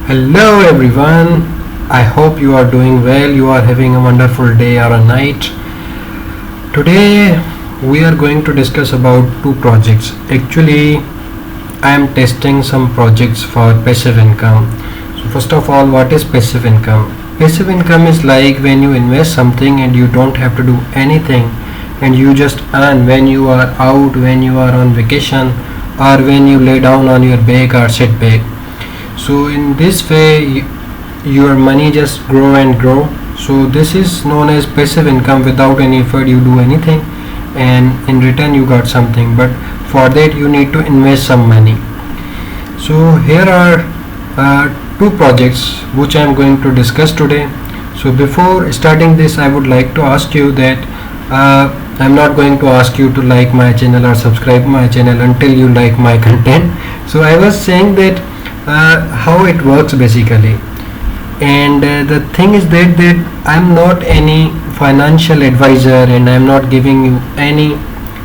Hello everyone, I hope you are doing well, you are having a wonderful day or a night. Today we are going to discuss about two projects. Actually, I am testing some projects for passive income. So first of all, what is passive income? Passive income is like when you invest something and you don't have to do anything and you just earn when you are out, when you are on vacation, or when you lay down on your back or sit back. So in this way your money just grow and grow. So this is known as passive income. Without any effort you do anything and in return you got something, but for that you need to invest some money. So here are two projects which I am going to discuss today. So before starting this, I would like to ask you that I'm not going to ask you to like my channel or subscribe my channel until you like my content. So I was saying that how it works basically, and the thing is that I'm not any financial advisor and I'm not giving you any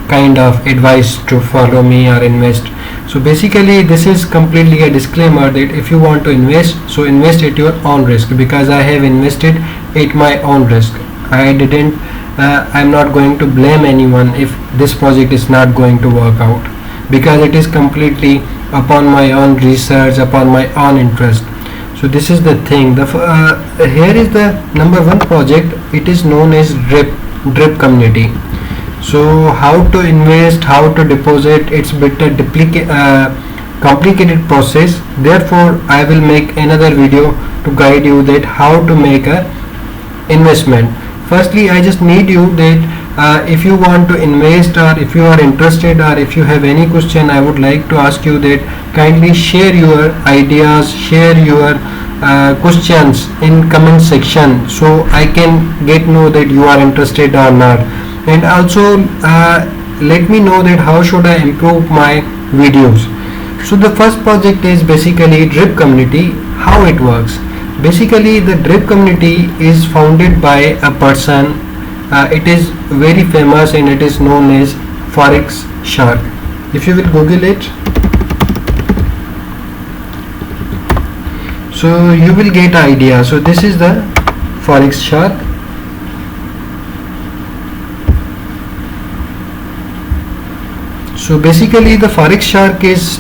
kind of advice to follow me or invest. So basically this is completely a disclaimer that if you want to invest, so invest at your own risk, because I have invested at my own risk. I'm not going to blame anyone if this project is not going to work out, because it is completely upon my own research, upon my own interest. So this is the thing. Here is the number one project. It is known as drip community. So how to invest, how to deposit, it's bit a complicated process. Therefore I will make another video to guide you that how to make a investment. Firstly, I just need you that if you want to invest, or if you are interested, or if you have any question, I would like to ask you that kindly share your ideas, share your questions in comment section, so I can get know that you are interested or not. And also let me know that how should I improve my videos. So the first project is basically drip community. How it works? Basically the drip community is founded by a person. It is very famous and it is known as Forex Shark. If you will Google it, so you will get idea. So this is the Forex Shark. So basically the Forex Shark is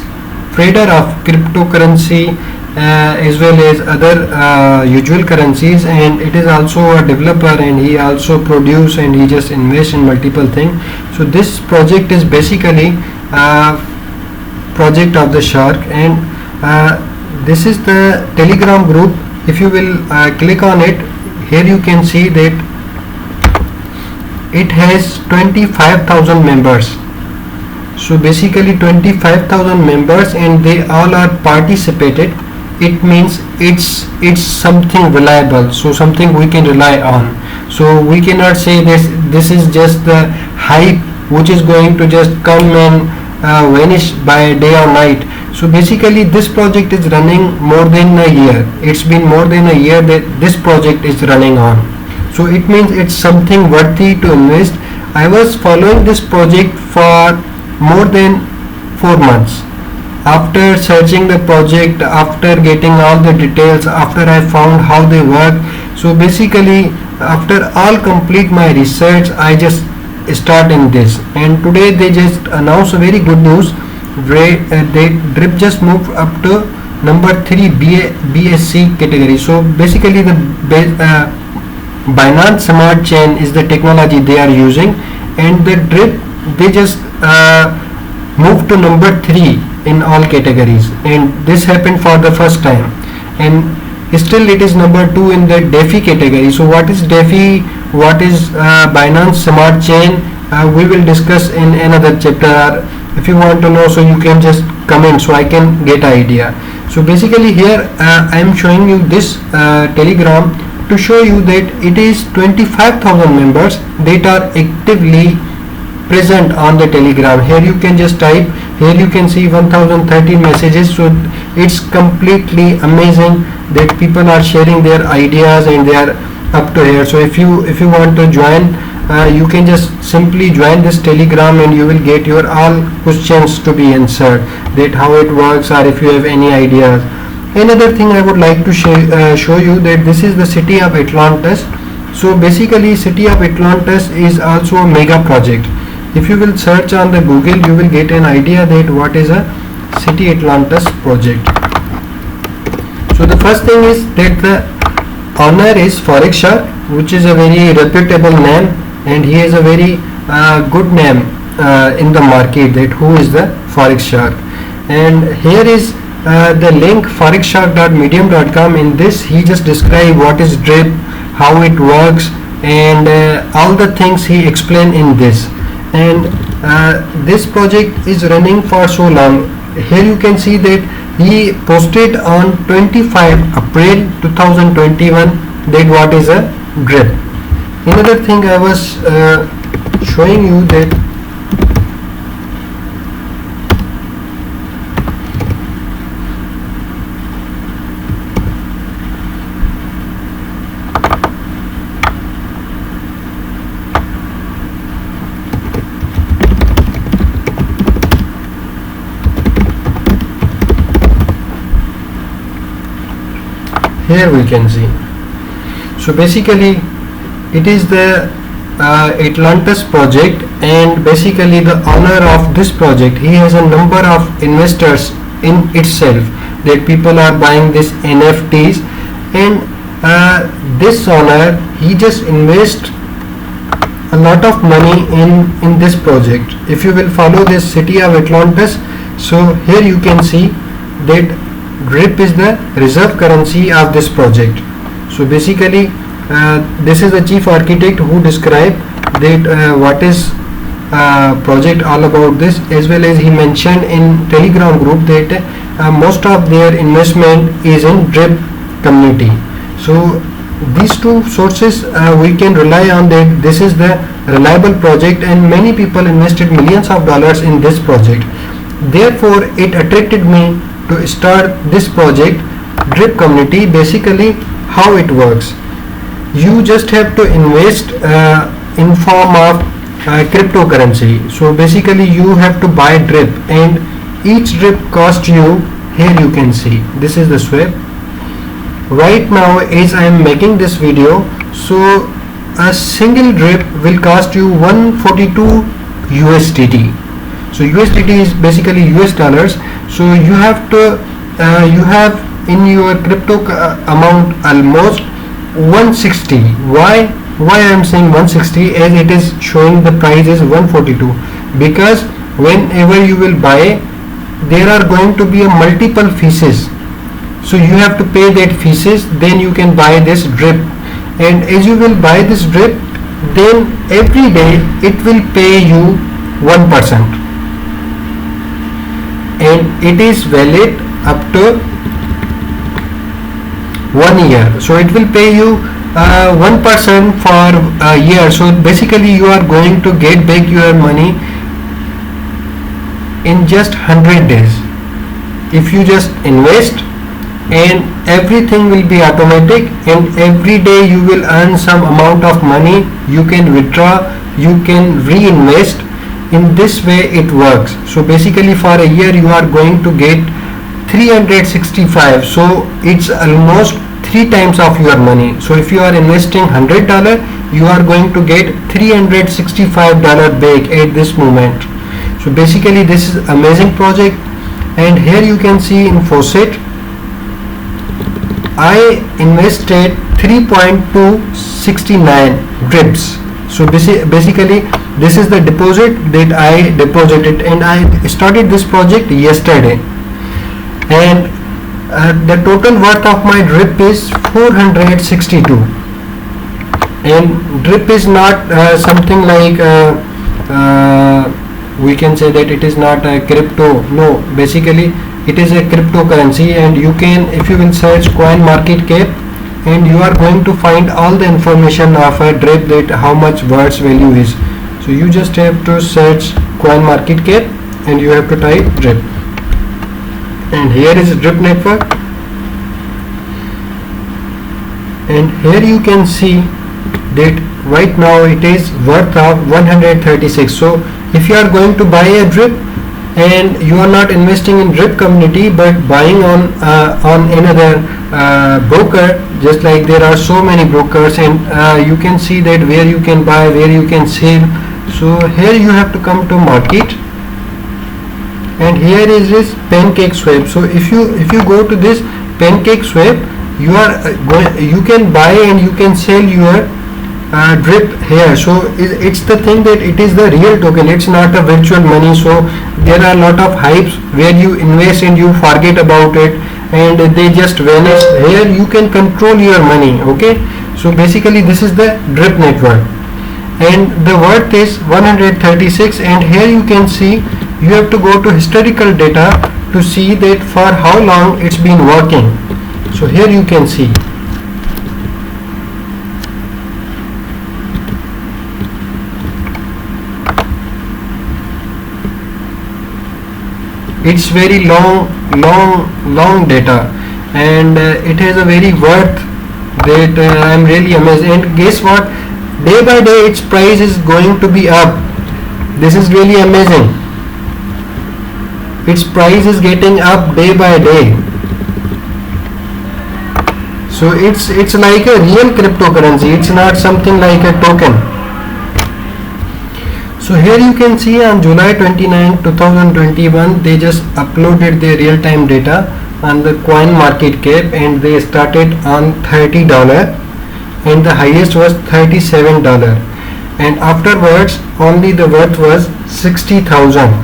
trader of cryptocurrency as well as other usual currencies, and it is also a developer, and he also produce and he just invest in multiple things. So this project is basically project of the shark, and this is the Telegram group. If you will click on it, here you can see that it has 25,000 members. So basically 25,000 members, and they all are participated. It means it's something reliable, so something we can rely on. So we cannot say this is just the hype which is going to just come and vanish by day or night. So basically this project is running more than a year. It's been more than a year that this project is running on. So it means it's something worthy to invest. I was following this project for more than 4 months. After searching the project, after getting all the details, after I found how they work, so basically after all complete my research, I just start in this. And today they just announce a very good news. They drip just moved up to number 3 BSC category. So basically the Binance Smart Chain is the technology they are using, and the drip they just moved to number 3 in all categories, and this happened for the first time. And still it is number 2 in the DeFi category. So what is DeFi, what is Binance Smart Chain, we will discuss in another chapter. If you want to know, so you can just comment so I can get idea. So basically here I am showing you this Telegram to show you that it is 25,000 members that are actively present on the Telegram. Here you can just type, here you can see 1013 messages. So it's completely amazing that people are sharing their ideas and they are up to here. So if you want to join, you can just simply join this Telegram and you will get your all questions to be answered, that how it works, or if you have any ideas. Another thing I would like to show you that this is the city of Atlantis. So basically city of Atlantis is also a mega project. If you will search on the Google, you will get an idea that what is a city Atlantis project. So the first thing is that the owner is Forex Shark, which is a very reputable name, and he has a very good name in the market, that who is the Forex Shark. And here is the link forexshark.medium.com. In this he just described what is drip, how it works, and all the things he explained in this. And this project is running for so long. Here you can see that he posted on 25 April 2021 that what is a drip. Another thing I was showing you that here we can see. So basically it is the Atlantis project, and basically the owner of this project, he has a number of investors in itself, that people are buying this NFTs, and this owner, he just invest a lot of money in this project. If you will follow this city of Atlantis, so here you can see that drip is the reserve currency of this project. So basically this is the chief architect who described that what is project all about this, as well as he mentioned in Telegram group that most of their investment is in drip community. So these two sources we can rely on, that this is the reliable project, and many people invested millions of dollars in this project. Therefore it attracted me to start this project, drip community. Basically how it works, you just have to invest in form of cryptocurrency. So basically you have to buy drip, and each drip cost you, here you can see, this is the swap. Right now as I am making this video, so a single drip will cost you 142 USDT. So USDT is basically US dollars. So you have to you have in your crypto amount almost 160. Why I am saying 160, as it is showing the price is 142, because whenever you will buy, there are going to be a multiple fees. So you have to pay that fees, then you can buy this drip. And as you will buy this drip, then every day it will pay you 1%, and it is valid up to 1 year. So it will pay you 1% for a year. So basically you are going to get back your money in just 100 days if you just invest, and everything will be automatic, and every day you will earn some amount of money. You can withdraw, you can reinvest. In this way it works. So basically for a year you are going to get 365. So it's almost 3 times of your money. So if you are investing $100, you are going to get $365 back at this moment. So basically this is amazing project. And here you can see in Faucet, I invested 3.269 drips. So basically this is the deposit that I deposited, and I started this project yesterday, and the total worth of my drip is 462. And drip is not something like we can say that it is not a crypto. No, basically it is a cryptocurrency, and you can, if you will search coin market cap, and you are going to find all the information of a drip, that how much worth value is. So you just have to search coin market cap and you have to type drip, and here is drip network, and here you can see that right now it is worth of 136. So if you are going to buy a drip, and you are not investing in drip community but buying on another broker, just like there are so many brokers, and you can see that where you can buy, where you can sell. So here you have to come to market, and here is this pancake swap. So if you go to this pancake swap, you are you can buy and you can sell your drip here. So it's the thing that it is the real token, it's not a virtual money. So there are a lot of hypes where you invest and you forget about it and they just vanish. Here you can control your money. Okay, so basically this is the drip network, and the worth is 136, and here you can see you have to go to historical data to see that for how long it's been working. So here you can see it's very long data, and it has a very worth that I'm really amazed. And guess what, day by day its price is going to be up. This is really amazing. Its price is getting up day by day. So it's like a real cryptocurrency, it's not something like a token. So here you can see on July 29, 2021 they just uploaded their real-time data on the coin market cap, and they started on $30 and the highest was $37, and afterwards only the worth was 60,000.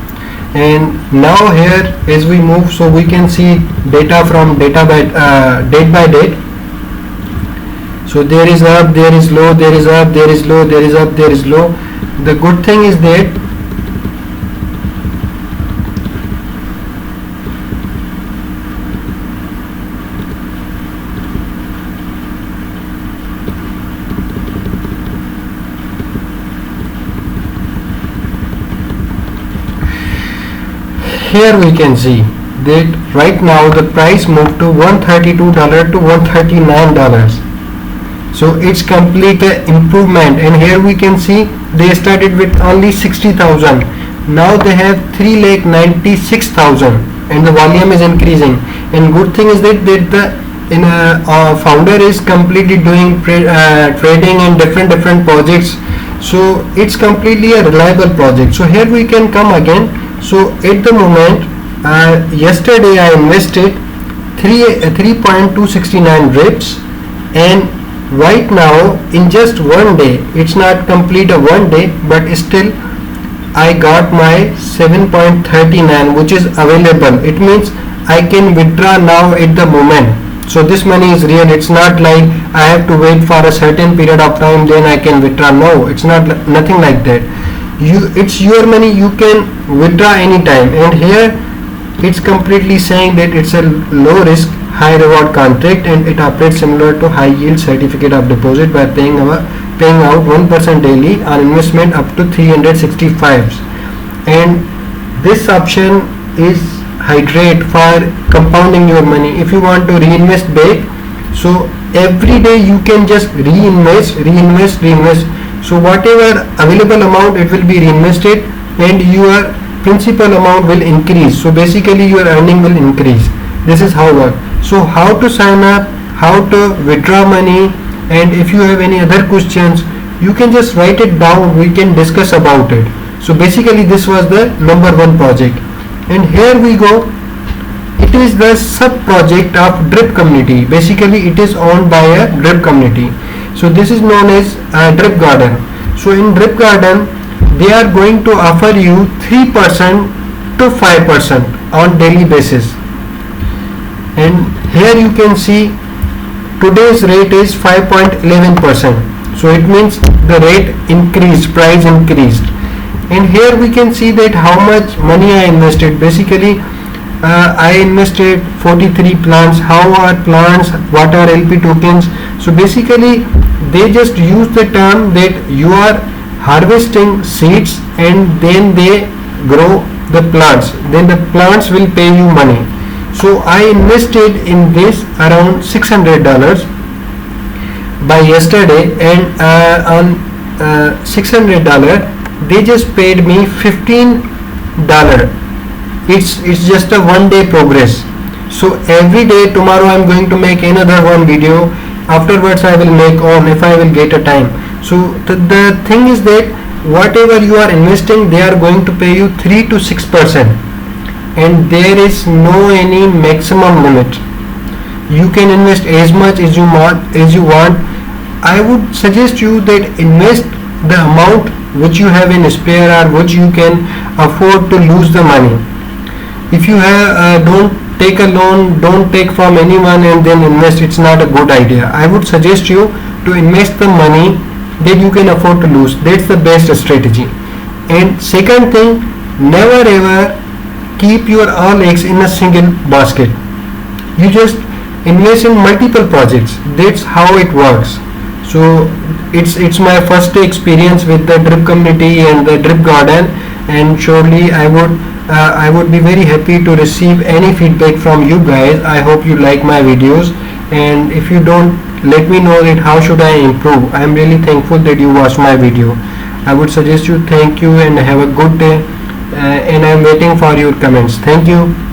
And now here as we move, so we can see data from date by date. So there is up, there is low, there is up, there is low, there is up, there is low. The good thing is that here we can see that right now the price moved to $132 to $139. So it's complete improvement, and here we can see they started with only 60,000. Now they have 3,96,000, and the volume is increasing. And good thing is that the founder is completely doing trading in different projects. So it's completely a reliable project. So here we can come again. So at the moment, yesterday I invested 3.269 drips, and right now in just one day, it's not complete a one day, but still I got my 7.39 which is available. It means I can withdraw now at the moment. So this money is real. It's not like I have to wait for a certain period of time then I can withdraw. No, it's nothing like that. It's your money, you can withdraw anytime. And here it's completely saying that it's a low risk high reward contract, and it operates similar to high yield certificate of deposit by paying out 1% daily on investment up to 365. And this option is hydrate for compounding your money. If you want to reinvest back, so every day you can just reinvest. So whatever available amount, it will be reinvested, and your principal amount will increase. So basically your earning will increase. This is how it works. So how to sign up, how to withdraw money, and if you have any other questions, you can just write it down, we can discuss about it. So basically this was the number one project, and here we go. It is the sub project of drip community. Basically it is owned by a drip community. So this is known as drip garden. So in drip garden they are going to offer you 3% to 5% on daily basis. And here you can see today's rate is 5.11%. So it means the rate increased, price increased. And here we can see that how much money I invested. Basically I invested 43 plants. How are plants? What are LP tokens? So basically they just use the term that you are harvesting seeds and then they grow the plants. Then the plants will pay you money. So I invested in this around $600 by yesterday, and on $600 they just paid me $15 it's just a one day progress. So every day, tomorrow I'm going to make another one video, afterwards I will make on if I will get a time. So the thing is that whatever you are investing, they are going to pay you 3 to 6%, and there is no any maximum limit. You can invest as much as you want. I would suggest you that invest the amount which you have in spare, or which you can afford to lose the money. If you have don't take a loan, don't take from anyone and then invest. It's not a good idea. I would suggest you to invest the money that you can afford to lose. That's the best strategy. And second thing, never ever keep your all eggs in a single basket. You just invest in multiple projects. That's how it works. So it's my first experience with the drip community and the drip garden, and surely I would be very happy to receive any feedback from you guys. I hope you like my videos, and if you don't, let me know that how should I improve. I am really thankful that you watched my video. I would suggest you thank you and have a good day, and I am waiting for your comments. Thank you.